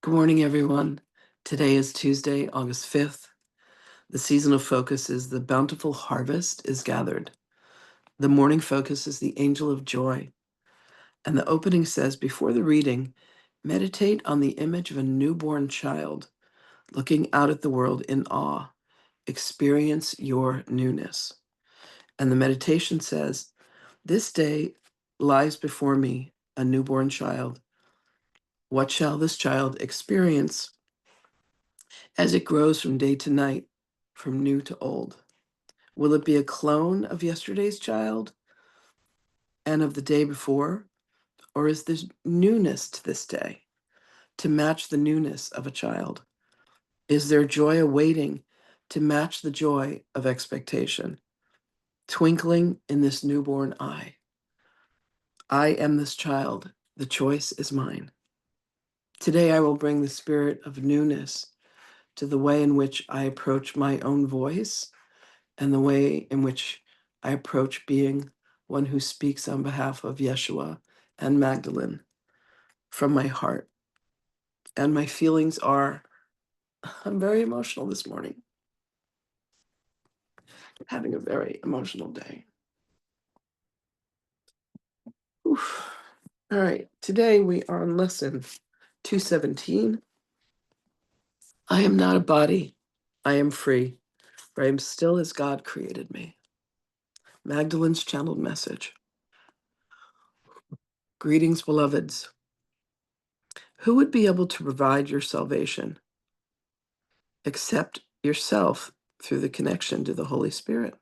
Good morning, everyone. Today is Tuesday, August 5th. The seasonal focus is the bountiful harvest is gathered. The morning focus is the angel of joy. And the opening says, before the reading, meditate on the image of a newborn child, looking out at the world in awe. Experience your newness. And the meditation says, this day lies before me, a newborn child. What shall this child experience as it grows from day to night, from new to old? Will it be a clone of yesterday's child and of the day before? Or is there newness to this day to match the newness of a child? Is there joy awaiting to match the joy of expectation, twinkling in this newborn eye? I am this child. The choice is mine. Today I will bring the spirit of newness to the way in which I approach my own voice and the way in which I approach being one who speaks on behalf of Yeshua and Magdalene from my heart. And my feelings are, I'm very emotional this morning, having a very emotional day. Oof. All right, today we are on lesson 217. I am not a body, I am free, for I am still as God created me. Magdalene's channeled message. Greetings, beloveds. Who would be able to provide your salvation except yourself through the connection to the Holy Spirit?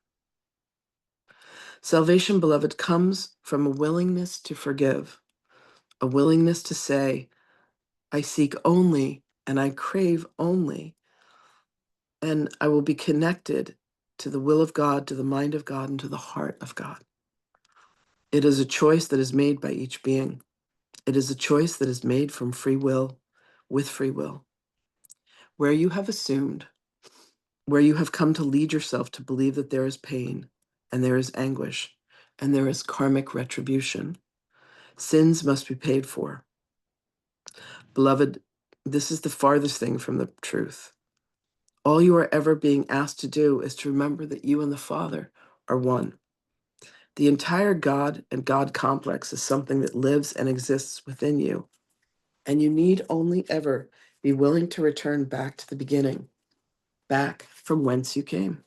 Salvation, beloved, comes from a willingness to forgive, a willingness to say, I seek only and I crave only, and I will be connected to the will of God, to the mind of God, and to the heart of God. It is a choice that is made by each being. It is a choice that is made from free will, with free will. Where you have assumed, where you have come to lead yourself to believe that there is pain, and there is anguish, and there is karmic retribution, sins must be paid for. Beloved, this is the farthest thing from the truth. All you are ever being asked to do is to remember that you and the Father are one. The entire God and God complex is something that lives and exists within you, and you need only ever be willing to return back to the beginning, back from whence you came.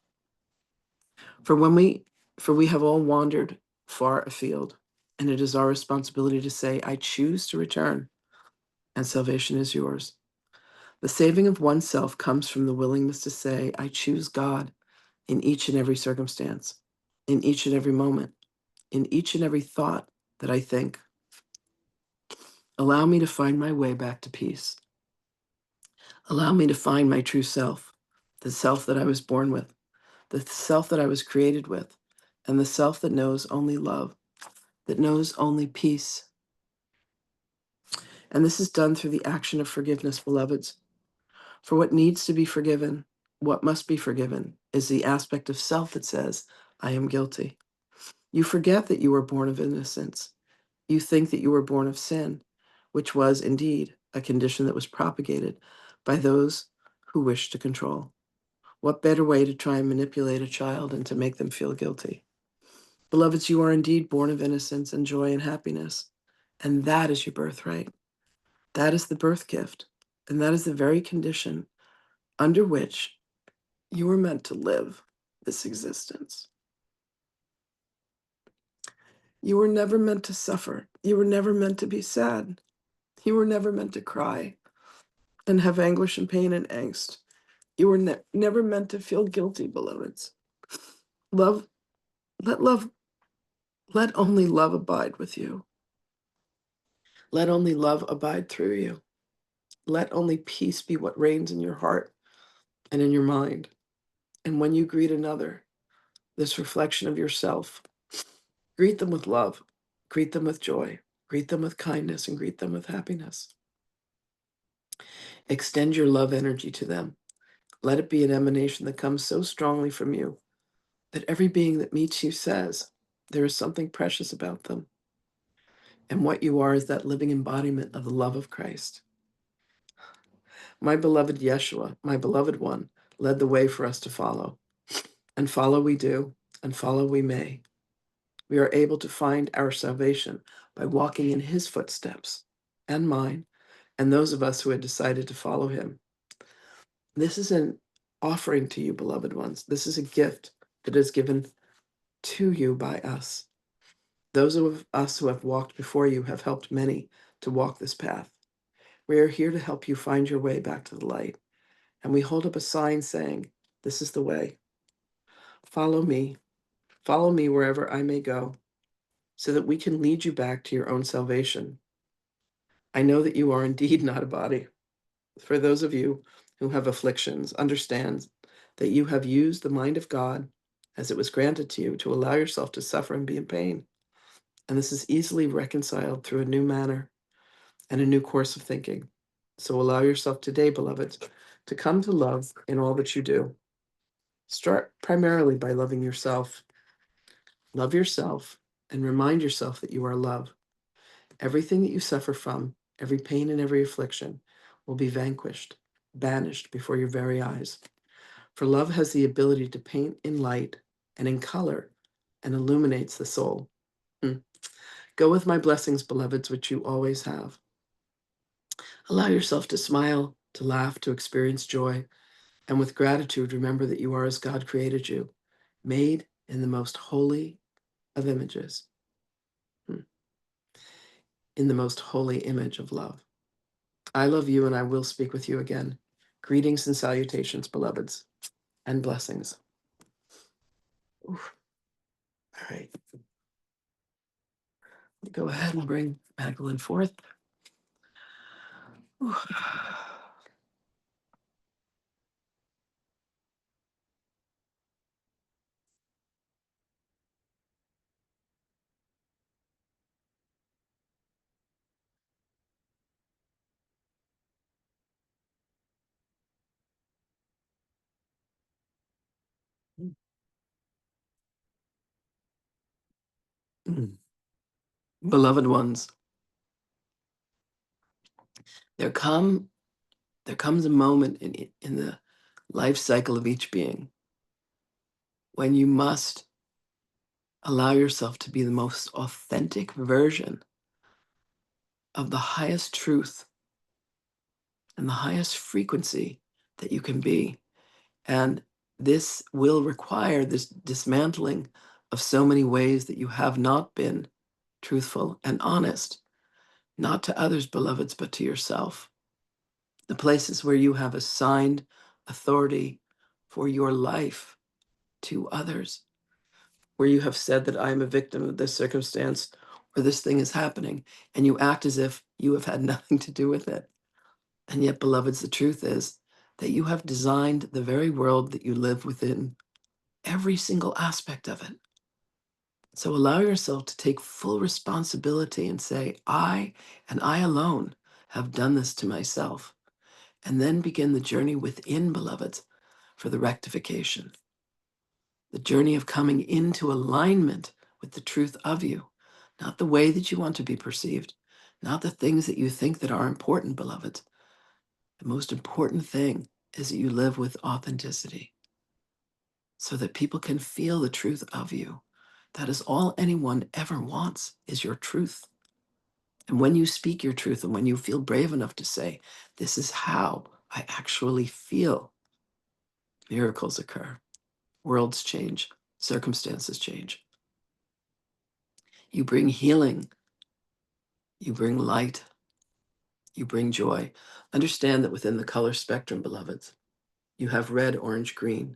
For we have all wandered far afield, and it is our responsibility to say, I choose to return, and salvation is yours. The saving of oneself comes from the willingness to say, I choose God in each and every circumstance, in each and every moment, in each and every thought that I think. Allow me to find my way back to peace. Allow me to find my true self, the self that I was born with, the self that I was created with, and the self that knows only love, that knows only peace. And this is done through the action of forgiveness, beloveds. For what needs to be forgiven, what must be forgiven, is the aspect of self that says, I am guilty. You forget that you were born of innocence. You think that you were born of sin, which was indeed a condition that was propagated by those who wish to control. What better way to try and manipulate a child and to make them feel guilty? Beloveds, you are indeed born of innocence and joy and happiness, and that is your birthright. That is the birth gift, and that is the very condition under which you were meant to live this existence. You were never meant to suffer. You were never meant to be sad. You were never meant to cry and have anguish and pain and angst. You were never meant to feel guilty, beloveds. Love, love, let only love abide with you. Let only love abide through you. Let only peace be what reigns in your heart and in your mind. And when you greet another, this reflection of yourself, greet them with love, greet them with joy, greet them with kindness, and greet them with happiness. Extend your love energy to them. Let it be an emanation that comes so strongly from you that every being that meets you says there is something precious about them. And what you are is that living embodiment of the love of Christ. My beloved Yeshua, my beloved one, led the way for us to follow. And follow we do, and follow we may. We are able to find our salvation by walking in his footsteps, and mine, and those of us who had decided to follow him. This is an offering to you, beloved ones. This is a gift that is given to you by us. Those of us who have walked before you have helped many to walk this path. We are here to help you find your way back to the light. And we hold up a sign saying, "This is the way. Follow me. Follow me wherever I may go, so that we can lead you back to your own salvation. I know that you are indeed not a body. For those of you who have afflictions, understand that you have used the mind of God as it was granted to you to allow yourself to suffer and be in pain. And this is easily reconciled through a new manner and a new course of thinking. So allow yourself today, beloveds, to come to love in all that you do. Start primarily by loving yourself. Love yourself and remind yourself that you are love. Everything that you suffer from, every pain and every affliction, will be vanquished, banished before your very eyes. For love has the ability to paint in light and in color and illuminates the soul. Go with my blessings, beloveds, which you always have. Allow yourself to smile, to laugh, to experience joy, and with gratitude, remember that you are as God created you, made in the most holy of images, in the most holy image of love. I love you, and I will speak with you again. Greetings and salutations, beloveds, and blessings. Oof. All right. Go ahead and bring Magdalene forth. Oof. Beloved ones, there comes a moment in the life cycle of each being when you must allow yourself to be the most authentic version of the highest truth and the highest frequency that you can be. And this will require this dismantling of so many ways that you have not been truthful and honest, not to others, beloveds, but to yourself. The places where you have assigned authority for your life to others, where you have said that I am a victim of this circumstance or this thing is happening, and you act as if you have had nothing to do with it. And yet, beloveds, the truth is that you have designed the very world that you live within, every single aspect of it. So allow yourself to take full responsibility and say, I and I alone have done this to myself. And then begin the journey within, beloveds, for the rectification. The journey of coming into alignment with the truth of you, not the way that you want to be perceived, not the things that you think that are important, beloveds. The most important thing is that you live with authenticity so that people can feel the truth of you. That is all anyone ever wants, is your truth. And when you speak your truth and when you feel brave enough to say, this is how I actually feel, miracles occur, worlds change, circumstances change. You bring healing, you bring light, you bring joy. Understand that within the color spectrum, beloveds, you have red, orange, green,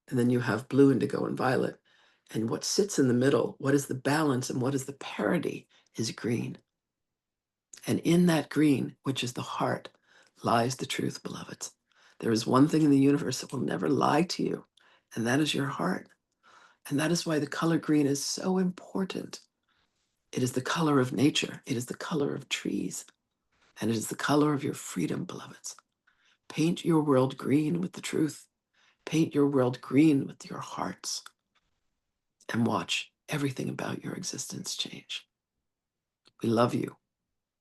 and then you have blue, indigo, and violet. And what sits in the middle, what is the balance and what is the parity, is green. And in that green, which is the heart, lies the truth, beloveds. There is one thing in the universe that will never lie to you, and that is your heart. And that is why the color green is so important. It is the color of nature. It is the color of trees. And it is the color of your freedom, beloveds. Paint your world green with the truth. Paint your world green with your hearts. And watch everything about your existence change. We love you.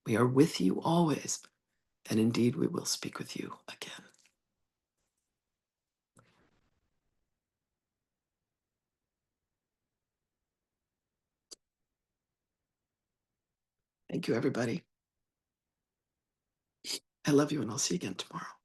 We are with you always. And indeed, we will speak with you again. Thank you, everybody. I love you, and I'll see you again tomorrow.